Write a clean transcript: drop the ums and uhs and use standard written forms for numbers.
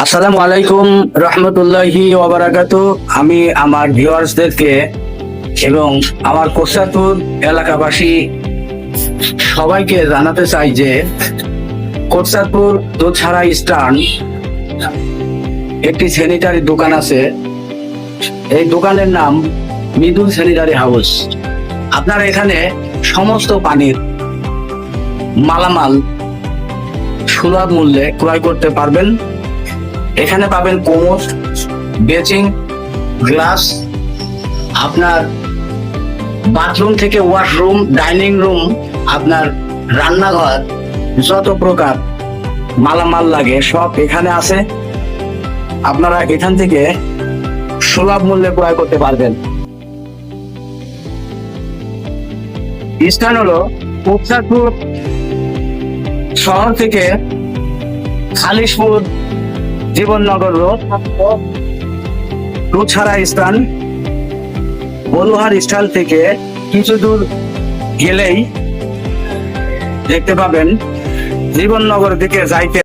আসসালামু আলাইকুম রহমতুল্লাহি ওয়া বারাকাতুহু। আমি আমার ভিউয়ার্সদেরকে এবং আমার কোটচাঁদপুর এলাকাবাসী সবাইকে জানাতে চাই যে কোটচাঁদপুর দুধছাড়া স্ট্যান্ড একটি স্যানিটারি দোকান আছে। এই দোকানের নাম মৃদুল স্যানিটারি হাউস। আপনারা এখানে সমস্ত পানির মালামাল সুলভ মূল্যে ক্রয় করতে পারবেন। এখানে পাবেন কোমোড, বেচিং, গ্লাস, আপনার বাথরুম থেকে ওয়াশরুম, ডাইনিং রুম, আপনার রান্নাঘর, যত প্রকার মালামাল লাগে সব এখানে আছে। আপনারা এখান থেকে সুলভ মূল্যে ক্রয় করতে পারবেন। স্থান হলো কোটচাঁদপুর শহর থেকে খালিশপুর জীবননগর রোড, দুধছাড়া স্থান, বলুহার স্থান থেকে কিছু দূর গেলেই দেখতে পাবেন জীবননগর দিকে যাইতে